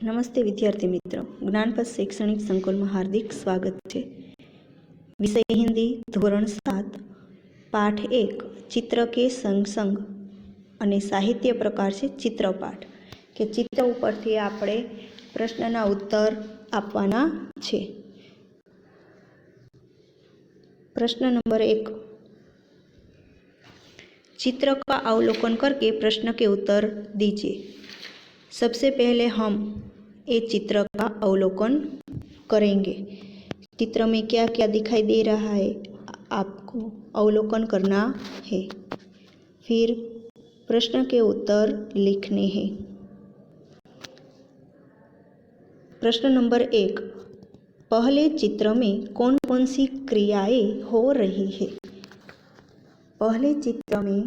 નમસ્તે વિદ્યાર્થી મિત્રો, જ્ઞાનપથ શૈક્ષણિક સંકુલમાં હાર્દિક સ્વાગત છે। વિષય હિન્દી ધોરણ 7 પાઠ 1 ચિત્ર કે સંગ સંગ અને સાહિત્ય પ્રકાર છે ચિત્રપાઠ કે ચિત્ર ઉપરથી આપણે પ્રશ્નના ઉત્તર આપવાના છે। प्रश्न नंबर 1, चित्र का अवलोकन करके प्रश्न के उत्तर दीजिए। सबसे पहले हम ये चित्र का अवलोकन करेंगे। चित्र में क्या क्या दिखाई दे रहा है आपको अवलोकन करना है, फिर प्रश्न के उत्तर लिखने हैं। प्रश्न नंबर 1, पहले चित्र में कौन कौन सी क्रियाएं हो रही है। पहले चित्र में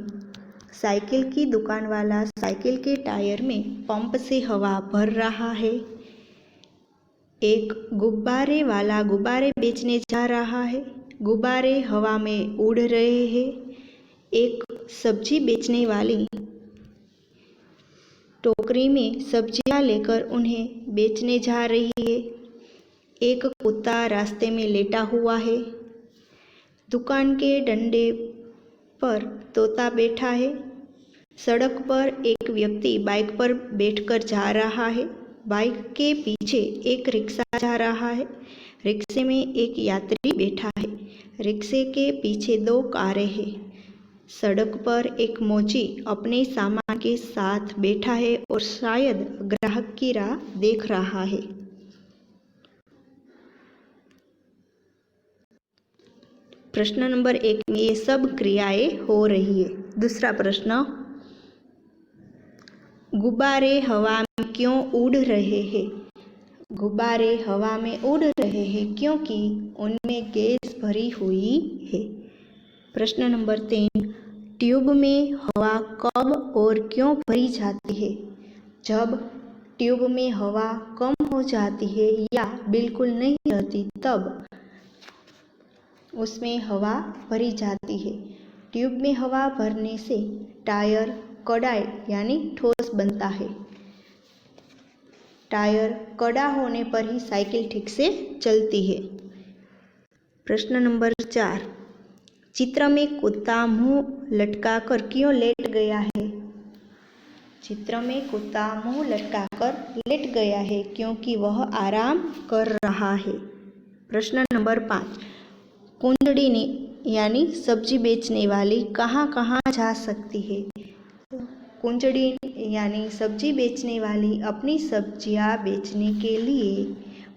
साइकिल की दुकान वाला साइकिल के टायर में पंप से हवा भर रहा है। एक गुब्बारे वाला गुब्बारे बेचने जा रहा है। गुब्बारे हवा में उड़ रहे हैं। एक सब्जी बेचने वाली टोकरी में सब्जियां लेकर उन्हें बेचने जा रही है। एक कुत्ता रास्ते में लेटा हुआ है। दुकान के डंडे पर तोता बैठा है। सड़क पर एक व्यक्ति बाइक पर बैठकर जा रहा है। बाइक के पीछे एक रिक्शा जा रहा है। रिक्शे में एक यात्री बैठा है। रिक्शे के पीछे 2 कारें हैं। सड़क पर एक मोची अपने सामान के साथ बैठा है और शायद ग्राहक की राह देख रहा है। प्रश्न नंबर 1 में ये सब क्रियाएं हो रही है। दूसरा प्रश्न, गुब्बारे हवा में क्यों उड़ रहे हैं। गुब्बारे हवा में उड़ रहे हैं क्योंकि उनमें गैस भरी हुई है। प्रश्न नंबर 3, ट्यूब में हवा कब और क्यों भरी जाती है। जब ट्यूब में हवा कम हो जाती है या बिल्कुल नहीं रहती तब उसमें हवा भरी जाती है। ट्यूब में हवा भरने से टायर कड़ा यानी ठोस बनता है। टायर कड़ा होने पर ही साइकिल ठीक से चलती है। प्रश्न नंबर 4, चित्र में कुत्ता मुंह लटकाकर क्यों लेट गया है। चित्र में कुत्ता मुंह लटकाकर लेट गया है क्योंकि वह आराम कर रहा है। प्रश्न नंबर 5, कुंदड़ी यानी सब्जी बेचने वाली कहाँ कहाँ जा सकती है। कुंजड़ी यानी सब्जी बेचने वाली अपनी सब्जियां बेचने के लिए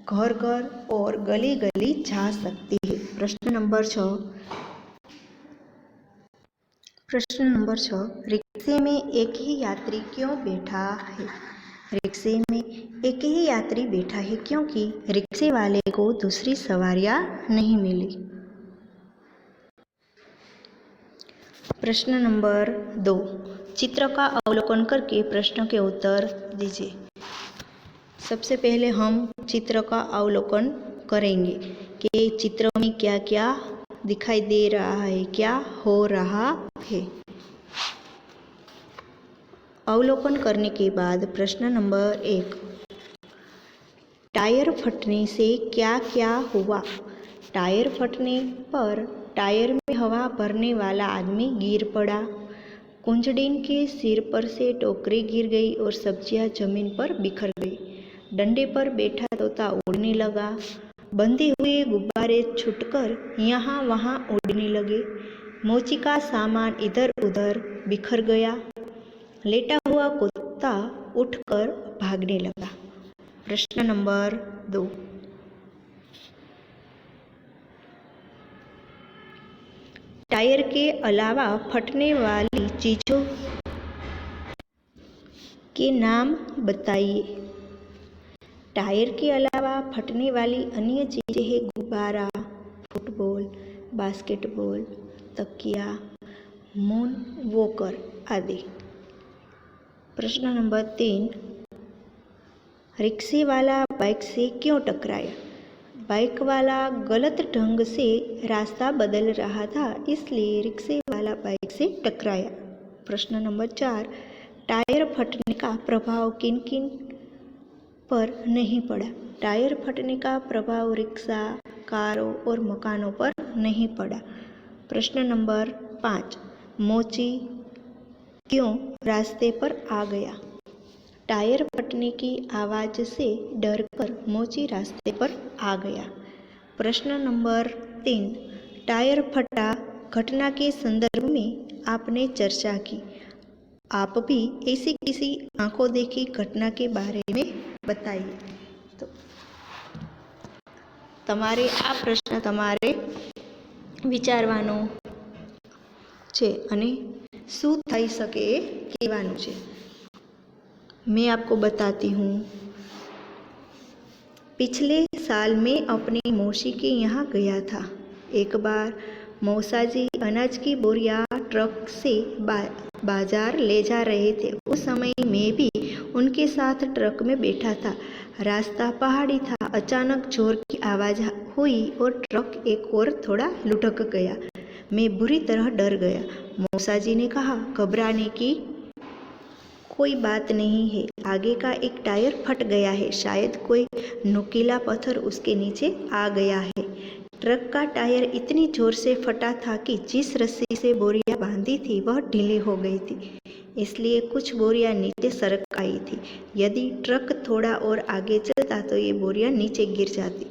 घर घर और गली गली जा सकती है। प्रश्न नंबर 6, रिक्शे में एक ही यात्री क्यों बैठा है। रिक्शे में एक ही यात्री बैठा है क्योंकि रिक्शे वाले को दूसरी सवारियां नहीं मिली। प्रश्न नंबर 2, चित्र का अवलोकन करके प्रश्न के उत्तर दीजिए। सबसे पहले हम चित्र का अवलोकन करेंगे कि चित्र में क्या क्या दिखाई दे रहा है, क्या हो रहा है। अवलोकन करने के बाद प्रश्न नंबर 1, टायर फटने से क्या क्या हुआ। टायर फटने पर टायर में हवा भरने वाला आदमी गिर पड़ा। कुंजड़ीन के सिर पर से टोकरी गिर गई और सब्जियां जमीन पर बिखर गई। डंडे पर बैठा तोता उड़ने लगा। बंधे हुए गुब्बारे छूटकर यहाँ वहाँ उड़ने लगे। मोची का सामान इधर उधर बिखर गया। लेटा हुआ कुत्ता उठकर भागने लगा। प्रश्न नंबर 2, टायर के अलावा फटने वाली चीजों के नाम बताइए। टायर के अलावा फटने वाली अन्य चीजें हैं गुब्बारा, फुटबॉल, बास्केटबॉल, तकिया, मून वॉकर आदि। प्रश्न नंबर 3, रिक्शे वाला बाइक से क्यों टकराया। बाइक वाला गलत ढंग से रास्ता बदल रहा था इसलिए रिक्शे वाला बाइक से टकराया। प्रश्न नंबर 4, टायर फटने का प्रभाव किन किन पर नहीं पड़ा। टायर फटने का प्रभाव रिक्शा, कारों और मकानों पर नहीं पड़ा। प्रश्न नंबर 5, मोची क्यों रास्ते पर आ गया? टायर फटने की आवाज़ से डरकर मोची रास्ते पर आ गया। प्रश्न नंबर 3, टायर फटा घटना के संदर्भ में आपने चर्चा की। आप भी ऐसी किसी आंखों देखी घटना के बारे में बताइए। तो તમારે આ પ્રશ્ન તમારે વિચારવાનો છે અને શું થઈ શકે એ કહેવાનું છે। मैं आपको बताती हूँ। पिछले साल मैं अपनी मौसी के यहाँ गया था। एक बार मौसा जी अनाज की बोरियां ट्रक से बाजार ले जा रहे थे। उस समय मैं भी उनके साथ ट्रक में बैठा था। रास्ता पहाड़ी था। अचानक जोर की आवाज़ हुई और ट्रक एक और थोड़ा लुढ़क गया। मैं बुरी तरह डर गया। मौसा जी ने कहा, घबराने की कोई बात नहीं है, आगे का एक टायर फट गया है, शायद कोई नुकीला पत्थर उसके नीचे आ गया है। ट्रक का टायर इतनी जोर से फटा था कि जिस रस्सी से बोरियां बांधी थी वह ढीली हो गई थी, इसलिए कुछ बोरियां नीचे सरक आई थी। यदि ट्रक थोड़ा और आगे चलता तो ये बोरियां नीचे गिर जाती।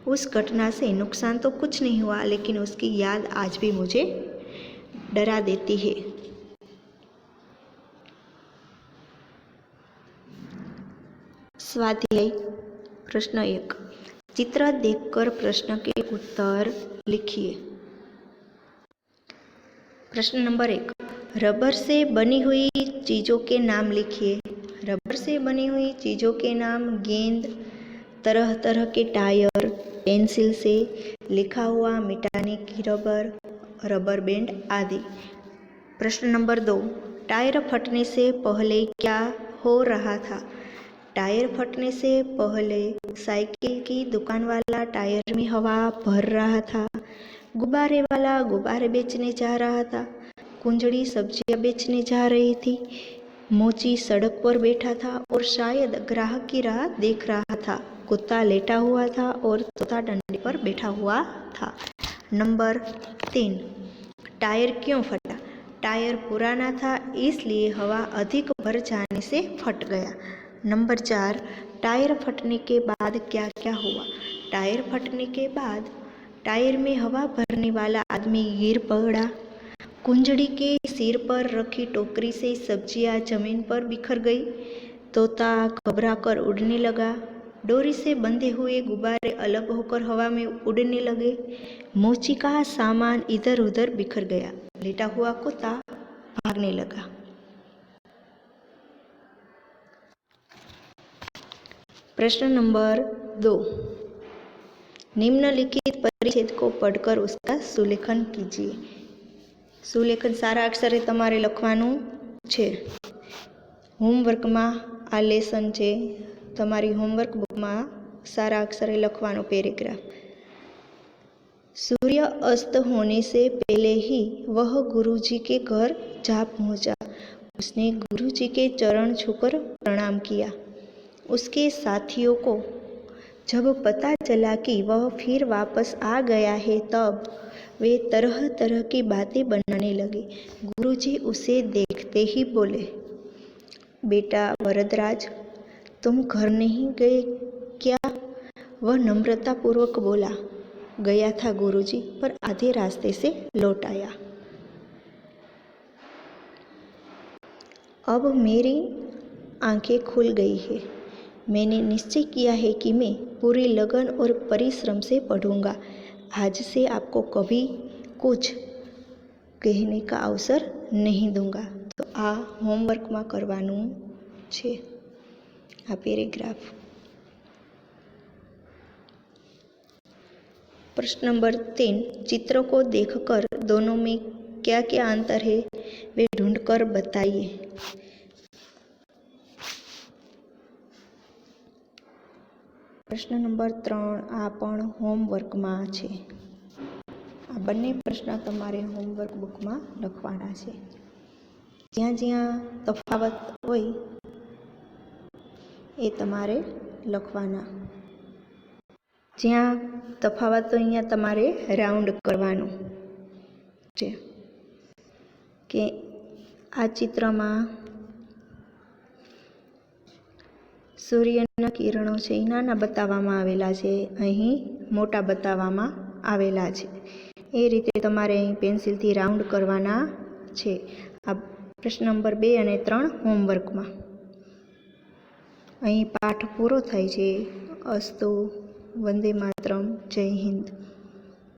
उस घटना से नुकसान तो कुछ नहीं हुआ, लेकिन उसकी याद आज भी मुझे डरा देती है। स्वाध्याय प्रश्न 1, चित्र देखकर प्रश्न के उत्तर लिखिए। प्रश्न नंबर 1, रबर से बनी हुई चीज़ों के नाम लिखिए। रबर से बनी हुई चीज़ों के नाम गेंद, तरह तरह के टायर, पेंसिल से लिखा हुआ मिटाने की रबर, रबर बैंड आदि। प्रश्न नंबर 2, टायर फटने से पहले क्या हो रहा था? टायर फटने से पहले साइकिल की दुकान वाला टायर में हवा भर रहा था। गुब्बारे वाला गुब्बारे बेचने जा रहा था। कुंजड़ी सब्जियां बेचने जा रही थी। मोची सड़क पर बैठा था और शायद ग्राहक की राह देख रहा था। कुत्ता लेटा हुआ था और तोता डंडे पर बैठा हुआ था। नंबर 3, टायर क्यों फटा? टायर पुराना था, इसलिए हवा अधिक भर जाने से फट गया। नंबर 4, टायर फटने के बाद क्या क्या हुआ? टायर फटने के बाद टायर में हवा भरने वाला आदमी गिर पड़ा। कुंजड़ी के सिर पर रखी टोकरी से सब्जियां जमीन पर बिखर गई। तोता घबराकर उड़ने लगा। डोरी से बंधे हुए गुब्बारे अलग होकर हवा में उड़ने लगे। मोची का सामान इधर उधर बिखर गया। लेटा हुआ कुत्ता भागने लगा। प्रश्न नंबर 2, निम्नलिखित परिच्छेद को पढ़कर उसका सुलेखन कीजिए। सुलेखन सारा अक्षरे तमारे लखवानुं छे। होमवर्क में आ लेसन छे, तमारी होमवर्क बुक में सारा अक्षरे लखवानो पैराग्राफ। सूर्य अस्त होने से पहले ही वह गुरुजी के घर जा पहुंचा। उसने गुरुजी के चरण छूकर प्रणाम किया। उसके साथियों को जब पता चला कि वह फिर वापस आ गया है, तब वे तरह तरह की बातें बनाने लगे। गुरुजी उसे देखते ही बोले, बेटा वरदराज, तुम घर नहीं गए क्या? वह नम्रतापूर्वक बोला, गया था गुरुजी, पर आधे रास्ते से लौट आया। अब मेरी आंखें खुल गई है। मैंने निश्चय किया है कि मैं पूरी लगन और परिश्रम से पढ़ूंगा। आज से आपको कभी कुछ कहने का अवसर नहीं दूंगा। तो आ होमवर्क में करवानुं छे आ पैराग्राफ। प्रश्न नंबर 3, चित्रों को देखकर दोनों में क्या क्या अंतर है वे ढूंढकर बताइए। प्रश्न नंबर 3 आ पण होमवर्क में छे। आ बने प्रश्न तमारे होमवर्क बुक में लखवाना छे। ज्यां ज्यां तफावत होय ए तमारे લખવાના. જ્યાં તફાવત તો અહીંયા તમારે રાઉન્ડ કરવાનું છે કે આ ચિત્રમાં સૂર્યના કિરણો છે એ નાના બતાવવામાં આવેલા છે, અહીં મોટા બતાવવામાં આવેલા છે. એ રીતે તમારે અહીં પેન્સિલથી રાઉન્ડ કરવાના છે. આ પ્રશ્ન નંબર 2 અને 3 હોમવર્કમાં. અહીં પાઠ પૂરો થાય છે. અસ્તુ, વંદે માતરમ, જય હિન્દ.